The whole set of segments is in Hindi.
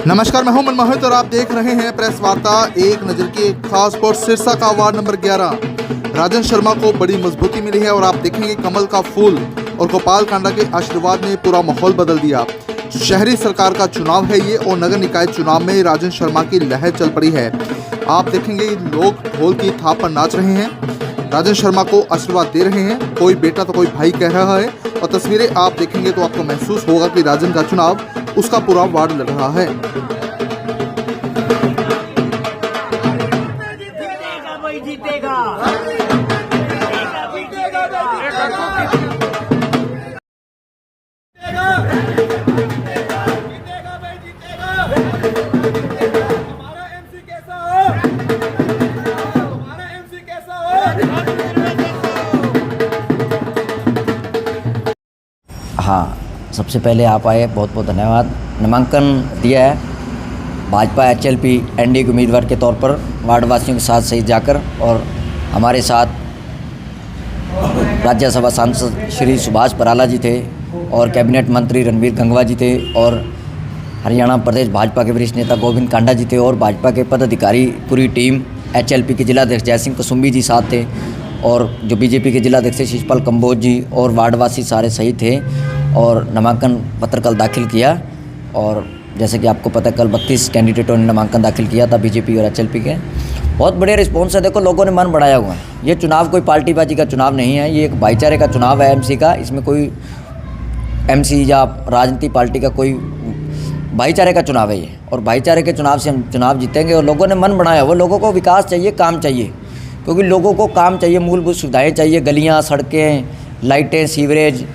नमस्कार, मैं हूं मनमोहित और आप देख रहे हैं प्रेस वार्ता। एक नजर की एक खास पर सिरसा का वार्ड नंबर 11 राजन शर्मा को बड़ी मजबूती मिली है और आप देखेंगे कमल का फूल और गोपाल कांडा के आशीर्वाद ने पूरा माहौल बदल दिया। शहरी सरकार का चुनाव है ये और नगर निकाय चुनाव में राजन शर्मा की लहर चल पड़ी है। आप देखेंगे लोग ढोल की थाप पर नाच रहे हैं, राजन शर्मा को आशीर्वाद दे रहे हैं, कोई बेटा तो कोई भाई कह रहा है और तस्वीरें आप देखेंगे तो आपको महसूस होगा कि राजन का चुनाव उसका पूरा वार्ड लड़ रहा है। हाँ, सबसे पहले आप आए, बहुत बहुत धन्यवाद। नामांकन दिया है भाजपा HLP एनडीए के उम्मीदवार के तौर पर वार्ड वासियों के साथ सही जाकर, और हमारे साथ राज्यसभा सांसद श्री सुभाष बराला जी थे और कैबिनेट मंत्री रणवीर गंगवा जी थे और हरियाणा प्रदेश भाजपा के वरिष्ठ नेता गोविंद कांडा जी थे और भाजपा के पदाधिकारी पूरी टीम HLP के जिलाध्यक्ष जयसिंह कुसुम्बी जी साथ थे और जो बीजेपी के जिलाध्यक्ष शिषपाल कंबोज जी और वार्डवासी सारे सही थे और नामांकन पत्र कल दाखिल किया। और जैसे कि आपको पता है कल 32 कैंडिडेटों ने नामांकन दाखिल किया था बीजेपी और HLP के। बहुत बढ़िया रिस्पॉन्स है। देखो, लोगों ने मन बढ़ाया हुआ है। ये चुनाव कोई पार्टीबाजी का चुनाव नहीं है, ये एक भाईचारे का चुनाव है MC का। इसमें कोई MC या राजनीति पार्टी का कोई भाईचारे का चुनाव है ये, और भाईचारे के चुनाव से हम चुनाव जीतेंगे। और लोगों ने मन बनाया हुआ, लोगों को विकास चाहिए, काम चाहिए, क्योंकि लोगों को काम चाहिए, मूलभूत सुविधाएं चाहिए, गलियां, सड़कें, लाइटें, सीवरेज,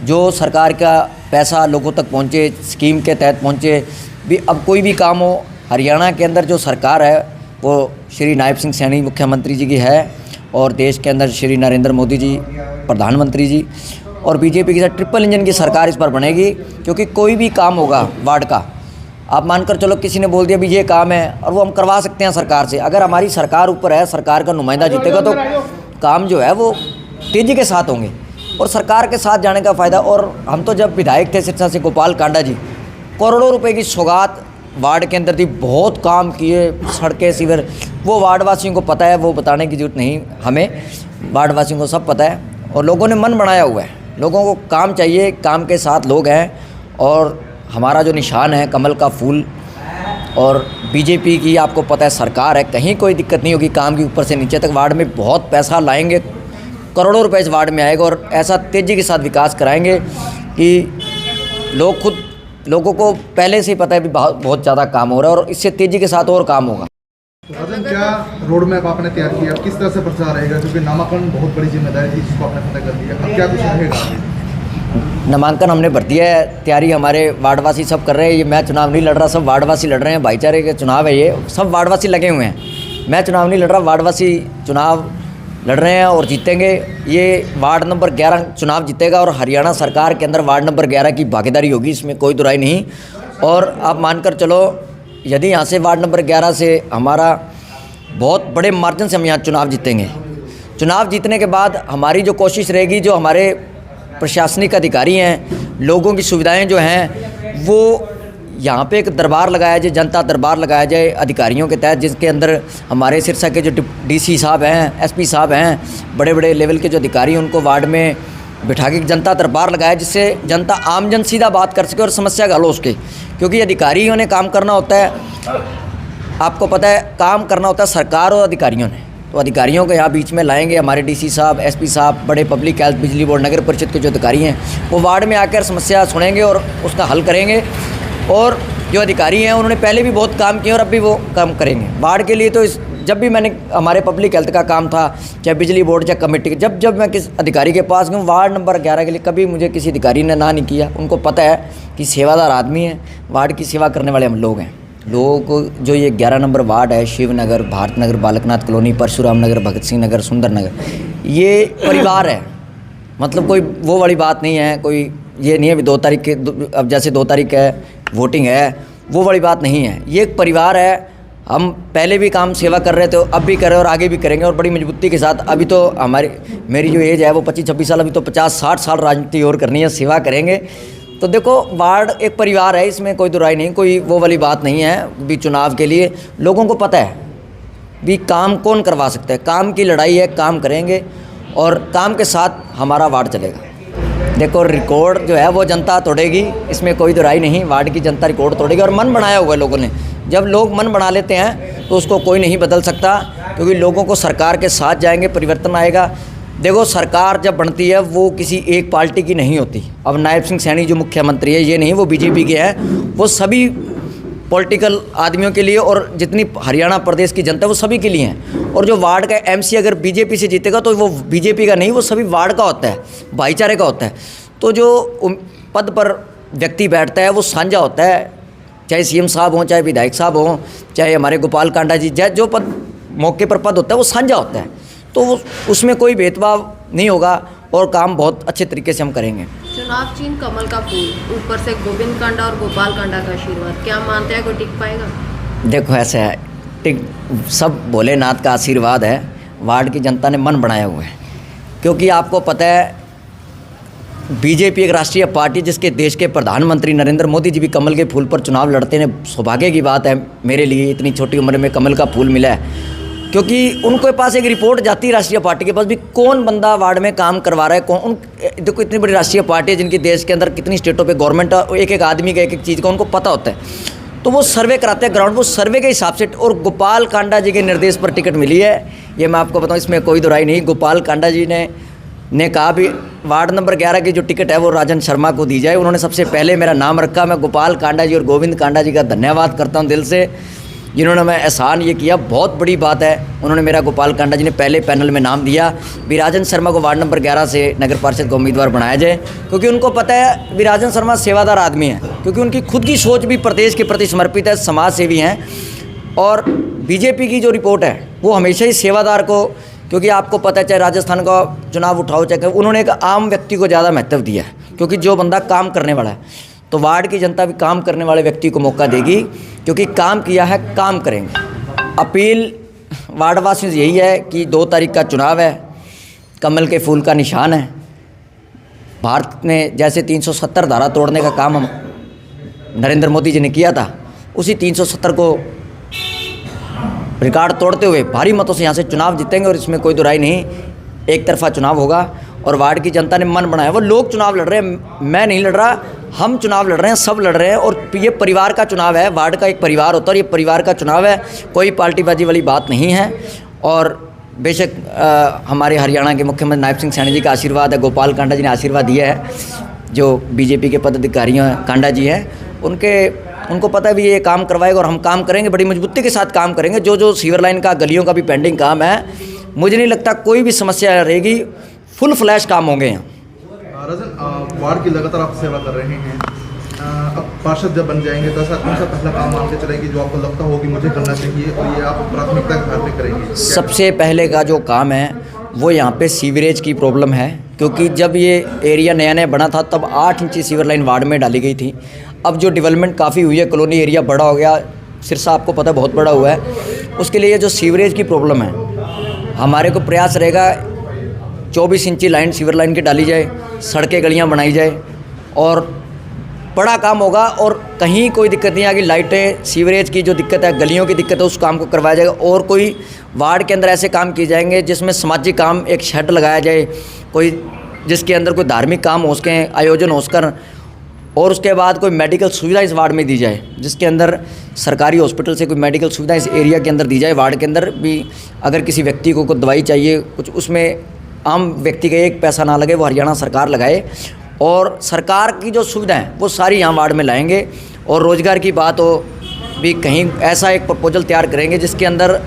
जो सरकार का पैसा लोगों तक पहुंचे, स्कीम के तहत पहुंचे। भी अब कोई भी काम हो, हरियाणा के अंदर जो सरकार है वो श्री नायब सिंह सैनी मुख्यमंत्री जी की है और देश के अंदर श्री नरेंद्र मोदी जी प्रधानमंत्री जी और बीजेपी के साथ ट्रिपल इंजन की सरकार इस पर बनेगी। क्योंकि कोई भी काम होगा वार्ड का, आप मानकर चलो किसी ने बोल दिया भी ये काम है और वो हम करवा सकते हैं सरकार से। अगर हमारी सरकार ऊपर है, सरकार का नुमाइंदा जीतेगा तो काम जो है वो तेज़ी के साथ होंगे और सरकार के साथ जाने का फ़ायदा। और हम तो जब विधायक थे सिरसा से गोपाल कांडा जी, करोड़ों रुपए की सौगात वार्ड के अंदर थी, बहुत काम किए, सड़कें, सीवर, वो वार्ड वासियों को पता है, वो बताने की ज़रूरत नहीं हमें, वार्ड वासियों को सब पता है। और लोगों ने मन बनाया हुआ है, लोगों को काम चाहिए, काम के साथ लोग हैं। और हमारा जो निशान है कमल का फूल, और बीजेपी की आपको पता है सरकार है, कहीं कोई दिक्कत नहीं होगी। काम की ऊपर से नीचे तक वार्ड में बहुत पैसा लाएंगे, करोड़ों रुपए इस वार्ड में आएगा और ऐसा तेज़ी के साथ विकास कराएंगे कि लोगों को पहले से ही पता है भी बहुत ज़्यादा काम हो रहा है और इससे तेज़ी के साथ और काम होगा। राजन, क्या रोड मैप आपने तैयार किया, किस तरह से प्रचार रहेगा, क्योंकि नामांकन बहुत बड़ी जिम्मेदारी थी जिसको आपने पता कर दिया, अब क्या कुछ रहेगा? नामांकन हमने भर दिया है, तैयारी हमारे वार्डवासी सब कर रहे हैं। ये मैं चुनाव नहीं लड़ रहा, सब वार्डवासी लड़ रहे हैं, भाईचारे के चुनाव है ये, सब वार्डवासी लगे हुए हैं। मैं चुनाव नहीं लड़ रहा, वार्डवासी चुनाव लड़ रहे हैं और जीतेंगे। ये वार्ड नंबर 11 चुनाव जीतेगा और हरियाणा सरकार के अंदर वार्ड नंबर 11 की भागीदारी होगी, इसमें कोई दुराई नहीं। और आप मानकर चलो, यदि यहाँ से वार्ड नंबर 11 से हमारा बहुत बड़े मार्जिन से हम यहाँ चुनाव जीतेंगे। चुनाव जीतने के बाद हमारी जो कोशिश रहेगी, जो हमारे प्रशासनिक अधिकारी हैं, लोगों की सुविधाएं जो हैं, वो यहाँ पे एक दरबार लगाया जाए, जनता दरबार लगाया जाए अधिकारियों के तहत, जिसके अंदर हमारे सिरसा के जो DC साहब हैं, SP साहब हैं, बड़े बड़े लेवल के जो अधिकारी हैं, उनको वार्ड में बिठा के जनता दरबार लगाया, जिससे जनता आमजन सीधा बात कर सके और समस्या का हल हो उसके। क्योंकि अधिकारियों ने काम करना होता है, आपको पता है, काम करना होता है सरकार और अधिकारियों ने। तो अधिकारियों को यहाँ बीच में लाएंगे, हमारे DC साहब, SP साहब, बड़े पब्लिक हेल्थ, बिजली बोर्ड, नगर परिषद के जो अधिकारी हैं, वो वार्ड में आकर समस्या सुनेंगे और उसका हल करेंगे। और जो अधिकारी हैं उन्होंने पहले भी बहुत काम किए और अब भी वो काम करेंगे वार्ड के लिए। तो जब भी मैंने हमारे पब्लिक हेल्थ का काम था, चाहे बिजली बोर्ड, चाहे कमेटी, जब मैं किस अधिकारी के पास गया वार्ड नंबर 11 के लिए, कभी मुझे किसी अधिकारी ने ना नहीं किया। उनको पता है कि सेवादार आदमी है, वार्ड की सेवा करने वाले हम लोग हैं। लोगों को जो ये 11 नंबर वार्ड है, शिवनगर, भारत नगर, बालकनाथ कॉलोनी, परशुराम नगर, भगत सिंह नगर, सुंदर नगर, ये परिवार है। मतलब कोई वो वाली बात नहीं है, कोई ये नहीं है भी 2 तारीख के, अब जैसे 2 तारीख है वोटिंग है, वो वाली बात नहीं है। ये एक परिवार है हम पहले भी काम सेवा कर रहे थे, अब भी कर रहे हैं और आगे भी करेंगे और बड़ी मजबूती के साथ। अभी तो मेरी जो एज है वो 25-26 साल, अभी तो 50-60 साल राजनीति और करनी है, सेवा करेंगे। तो देखो, वार्ड एक परिवार है, इसमें कोई दुराई नहीं, कोई वो वाली बात नहीं है। भी चुनाव के लिए लोगों को पता है भी काम कौन करवा सकता है, काम की लड़ाई है, काम करेंगे और काम के साथ हमारा वार्ड चलेगा। देखो, रिकॉर्ड जो है वो जनता तोड़ेगी, इसमें कोई दुराई नहीं। वार्ड की जनता रिकॉर्ड तोड़ेगी और मन बनाया हुआ है लोगों ने। जब लोग मन बना लेते हैं तो उसको कोई नहीं बदल सकता, क्योंकि लोगों को सरकार के साथ जाएंगे, परिवर्तन आएगा। देखो, सरकार जब बनती है वो किसी एक पार्टी की नहीं होती। अब नायब सिंह सैनी जो मुख्यमंत्री है, ये नहीं वो बीजेपी के हैं, वो सभी पॉलिटिकल आदमियों के लिए और जितनी हरियाणा प्रदेश की जनता है वो सभी के लिए हैं। और जो वार्ड का एमसी अगर बीजेपी से जीतेगा तो वो बीजेपी का नहीं, वो सभी वार्ड का होता है, भाईचारे का होता है। तो जो पद पर व्यक्ति बैठता है वो साझा होता है, चाहे सीएम साहब हों, चाहे विधायक साहब हों, चाहे हमारे गोपाल कांडा जी, चाहे जो पद मौके पर पद होता है वो साझा होता है। तो उसमें कोई भेदभाव नहीं होगा और काम बहुत अच्छे तरीके से हम करेंगे। चुनाव चिन्ह कमल का फूल, ऊपर से गोविंद कांडा और गोपाल कांडा का आशीर्वाद, क्या मानते हैं कोई टिक पाएगा? देखो, ऐसे है, टिक सब भोलेनाथ का आशीर्वाद है। वार्ड की जनता ने मन बनाया हुआ है, क्योंकि आपको पता है बीजेपी एक राष्ट्रीय पार्टी, जिसके देश के प्रधानमंत्री नरेंद्र मोदी जी भी कमल के फूल पर चुनाव लड़ते हैं। सौभाग्य की बात है मेरे लिए, इतनी छोटी उम्र में कमल का फूल मिला है, क्योंकि उनके पास एक रिपोर्ट जाती है राष्ट्रीय पार्टी के पास भी कौन बंदा वार्ड में काम करवा रहा है, कौन। देखो, इतनी बड़ी राष्ट्रीय पार्टी है जिनकी देश के अंदर कितनी स्टेटों पे गवर्नमेंट, एक एक आदमी का एक एक चीज़ का उनको पता होता है। तो वो सर्वे कराते हैं ग्राउंड, वो सर्वे के हिसाब से। और गोपाल कांडा जी के निर्देश पर टिकट मिली है, ये मैं आपको बताऊँ, इसमें कोई दुराई नहीं। गोपाल कांडा जी ने कहा भी वार्ड नंबर 11 की जो टिकट है वो राजन शर्मा को दी जाए। उन्होंने सबसे पहले मेरा नाम रखा। मैं गोपाल कांडा जी और गोविंद कांडा जी का धन्यवाद करता हूँ दिल से, जिन्होंने मैं एहसान ये किया, बहुत बड़ी बात है। उन्होंने मेरा गोपाल कांडा जी ने पहले पैनल में नाम दिया भी राजन शर्मा को वार्ड नंबर 11 से नगर पार्षद का उम्मीदवार बनाया जाए, क्योंकि उनको पता है भी राजन शर्मा सेवादार आदमी है, क्योंकि उनकी खुद की सोच भी प्रदेश के प्रति समर्पित है, समाज सेवी हैं। और बीजेपी की जो रिपोर्ट है वो हमेशा ही सेवादार को, क्योंकि आपको पता है चाहे राजस्थान का चुनाव उठाओ चाहे, उन्होंने एक आम व्यक्ति को ज़्यादा महत्व दिया है, क्योंकि जो बंदा काम करने वाला है। तो वार्ड की जनता भी काम करने वाले व्यक्ति को मौका देगी, क्योंकि काम किया है, काम करेंगे। अपील वार्डवासियों से यही है कि 2 तारीख का चुनाव है, कमल के फूल का निशान है। भारत में जैसे 370 धारा तोड़ने का काम हम नरेंद्र मोदी जी ने किया था, उसी 370 को रिकॉर्ड तोड़ते हुए भारी मतों से यहाँ से चुनाव जीतेंगे। और इसमें कोई दुराई नहीं, एक तरफा चुनाव होगा। और वार्ड की जनता ने मन बनाया, वो लोग चुनाव लड़ रहे हैं, मैं नहीं लड़ रहा, हम चुनाव लड़ रहे हैं, सब लड़ रहे हैं। और ये परिवार का चुनाव है, वार्ड का एक परिवार होता है और ये परिवार का चुनाव है, कोई पार्टीबाजी वाली बात नहीं है। और बेशक हमारे हरियाणा के मुख्यमंत्री नायब सिंह सैनी जी का आशीर्वाद है, गोपाल कांडा जी ने आशीर्वाद दिया है, जो बीजेपी के पदाधिकारी कांडा जी हैं, उनको पता है भी ये काम करवाएगा और हम काम करेंगे, बड़ी मजबूती के साथ काम करेंगे। जो सीवर लाइन का, गलियों का भी पेंडिंग काम है, मुझे नहीं लगता कोई भी समस्या रहेगी, फुल फ्लैश काम होंगे यहाँ। राजन, वार्ड की लगातार आप सेवा कर रहे हैं, अब पार्षद जब बन जाएंगे तो कौन सा पहला काम मान के चलेंगे जो आपको लगता होगी मुझे करना चाहिए और ये आप प्राथमिकता के आधार पे करेंगे? सबसे पहले का जो काम है वो यहाँ पे सीवरेज की प्रॉब्लम है, क्योंकि जब ये एरिया नया नया बना था तब 8 इंची सीवर लाइन वार्ड में डाली गई थी। अब जो डेवलपमेंट काफ़ी हुई है, कॉलोनी एरिया बड़ा हो गया, सिरसा आपको पता है बहुत बड़ा हुआ है, उसके लिए जो सीवरेज की प्रॉब्लम है, हमारे को प्रयास रहेगा 24 इंची लाइन सीवर लाइन की डाली जाए, सड़कें गलियाँ बनाई जाए और बड़ा काम होगा। और कहीं कोई दिक्कत नहीं आएगी, लाइटें, सीवरेज की जो दिक्कत है, गलियों की दिक्कत है, उस काम को करवाया जाएगा। और कोई वार्ड के अंदर ऐसे काम किए जाएंगे जिसमें सामाजिक काम, एक शेड लगाया जाए, कोई जिसके अंदर कोई धार्मिक काम हो सके, आयोजन हो सकर। और उसके बाद कोई मेडिकल सुविधा इस वार्ड में दी जाए, जिसके अंदर सरकारी हॉस्पिटल से कोई मेडिकल सुविधा इस एरिया के अंदर दी जाए। वार्ड के अंदर भी अगर किसी व्यक्ति को कोई दवाई चाहिए कुछ, उसमें आम व्यक्ति का 1 पैसा ना लगे, वो हरियाणा सरकार लगाए। और सरकार की जो सुविधाएं वो सारी यहाँ वार्ड में लाएंगे। और रोज़गार की बात हो भी, कहीं ऐसा एक प्रपोजल तैयार करेंगे जिसके अंदर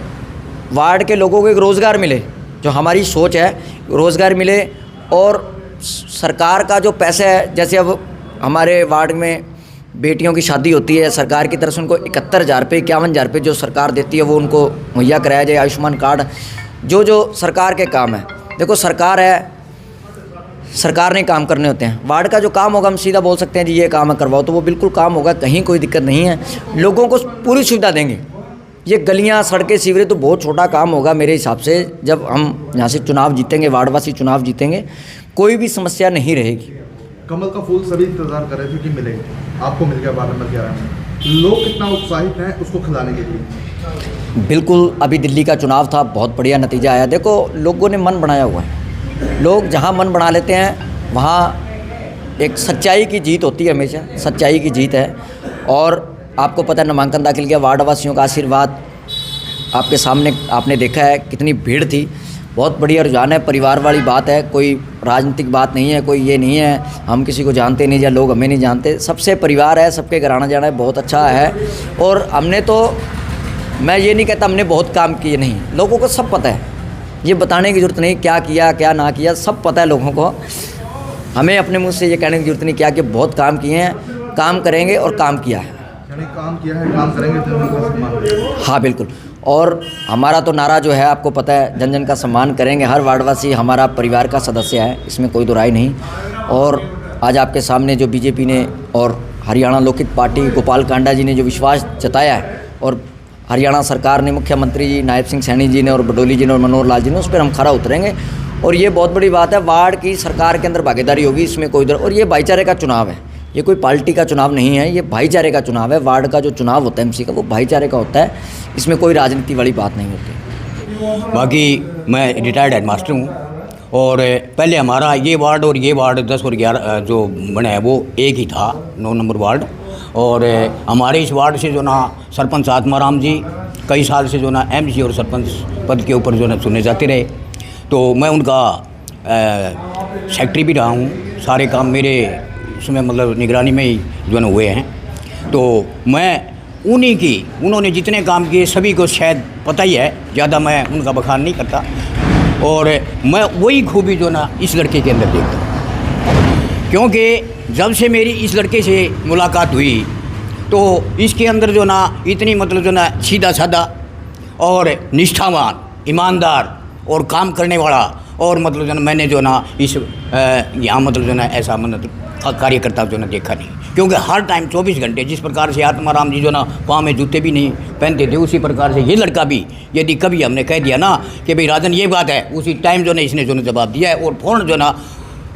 वार्ड के लोगों को एक रोज़गार मिले, जो हमारी सोच है, रोज़गार मिले। और सरकार का जो पैसा है, जैसे अब हमारे वार्ड में बेटियों की शादी होती है, सरकार की तरफ से उनको 71,000 रुपये, 51,000 रुपये जो सरकार देती है वो उनको मुहैया कराया जाए। आयुष्मान कार्ड, जो सरकार के काम है, देखो सरकार है, सरकार ने काम करने होते हैं। वार्ड का जो काम होगा हम सीधा बोल सकते हैं जी ये काम है करवाओ, तो वो बिल्कुल काम होगा, कहीं कोई दिक्कत नहीं है। लोगों को पूरी सुविधा देंगे, ये गलियां, सड़कें, सीवरेज तो बहुत छोटा काम होगा मेरे हिसाब से। जब हम यहाँ से चुनाव जीतेंगे, वार्डवासी चुनाव जीतेंगे, कोई भी समस्या नहीं रहेगी। कमल का फूल सभी इंतजार कर रहे थे कि मिलेगा, आपको मिल गया वार्ड नंबर 11 में। लोग कितना उत्साहित हैं उसको खिलाने के लिए? बिल्कुल, अभी दिल्ली का चुनाव था, बहुत बढ़िया नतीजा आया। देखो, लोगों ने मन बनाया हुआ है। लोग जहाँ मन बना लेते हैं वहाँ एक सच्चाई की जीत होती है, हमेशा सच्चाई की जीत है। और आपको पता है, नामांकन दाखिल किया, वार्डवासियों का आशीर्वाद आपके सामने आपने देखा है, कितनी भीड़ थी। बहुत बढ़िया रुझान है, परिवार वाली बात है, कोई राजनीतिक बात नहीं है, कोई ये नहीं है हम किसी को जानते नहीं या लोग हमें नहीं जानते। सबसे परिवार है, सबके घर आना जाना है, बहुत अच्छा है। और हमने तो, मैं ये नहीं कहता हमने बहुत काम किए, नहीं, लोगों को सब पता है, ये बताने की ज़रूरत नहीं क्या किया क्या ना किया, सब पता है लोगों को। हमें अपने मुँह से ये कहने की ज़रूरत नहीं क्या कि बहुत काम किए हैं, काम करेंगे और काम किया है। यानी काम किया है, काम करेंगे, जन का सम्मान करेंगे। हाँ बिल्कुल, और हमारा तो नारा जो है आपको पता है, जन जन का सम्मान करेंगे। हर वार्डवासी हमारा परिवार का सदस्य है, इसमें कोई दो राय नहीं। और आज आपके सामने जो बीजेपी ने और हरियाणा लोकहित पार्टी गोपाल कांडा जी ने जो विश्वास जताया है, और हरियाणा सरकार ने, मुख्यमंत्री जी नायब सिंह सैनी जी ने और बडोली जी ने और मनोहर लाल जी ने, उस पर हम खरा उतरेंगे। और ये बहुत बड़ी बात है, वार्ड की सरकार के अंदर भागीदारी होगी, इसमें कोई और ये भाईचारे का चुनाव है, ये कोई पार्टी का चुनाव नहीं है, ये भाईचारे का चुनाव है। वार्ड का जो चुनाव होता है एमसी का, वो भाईचारे का होता है, इसमें कोई राजनीति वाली बात नहीं होती। बाकी मैं रिटायर्ड हेडमास्टर हूँ, और पहले हमारा ये वार्ड और ये वार्ड 10 और 11 जो बना है वो एक ही था, 9 नंबर वार्ड। और हमारे इस वार्ड से जो ना सरपंच आत्माराम जी कई साल से जो ना एमसी और सरपंच पद के ऊपर जो ना चुने जाते रहे, तो मैं उनका सेक्रेटरी भी रहा हूँ। सारे काम मेरे इसमें मतलब निगरानी में ही जो ना हुए हैं। तो मैं उन्हीं की, उन्होंने जितने काम किए सभी को शायद पता ही है, ज़्यादा मैं उनका बखान नहीं करता। और मैं वही खूबी जो ना इस लड़के के अंदर देखता हूँ, क्योंकि जब से मेरी इस लड़के से मुलाकात हुई तो इसके अंदर जो ना इतनी मतलब जो ना सीधा साधा और निष्ठावान, ईमानदार और काम करने वाला, और मतलब जो ना मैंने जो ना इस यहाँ मतलब जो ना ऐसा मतलब कार्यकर्ता जो ना देखा नहीं। क्योंकि हर टाइम 24 घंटे जिस प्रकार से आत्माराम जी जो ना पाँव में जूते भी नहीं पहनते थे, उसी प्रकार से ये लड़का भी, यदि कभी हमने कह दिया ना कि भाई राजन ये बात है, उसी टाइम जो ना इसने जो ना जवाब दिया है, और फ़ौरन जो ना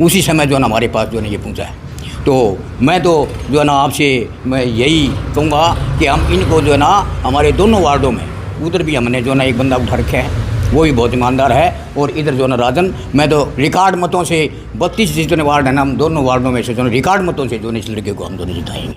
उसी समय जो ना हमारे पास जो ना ये पहुँचा है। तो मैं तो जो है ना आपसे मैं यही कहूँगा कि हम इनको जो है ना हमारे दोनों वार्डों में, उधर भी हमने जो ना एक बंदा उठा रखे है, वो भी बहुत ईमानदार है, और इधर जो ना राजन, मैं तो रिकॉर्ड मतों से 32 जितने वार्ड हैं ना, हम दोनों वार्डों में से जो ना रिकॉर्ड मतों से जो ना इस लड़के को हम दोनों जिताएंगे।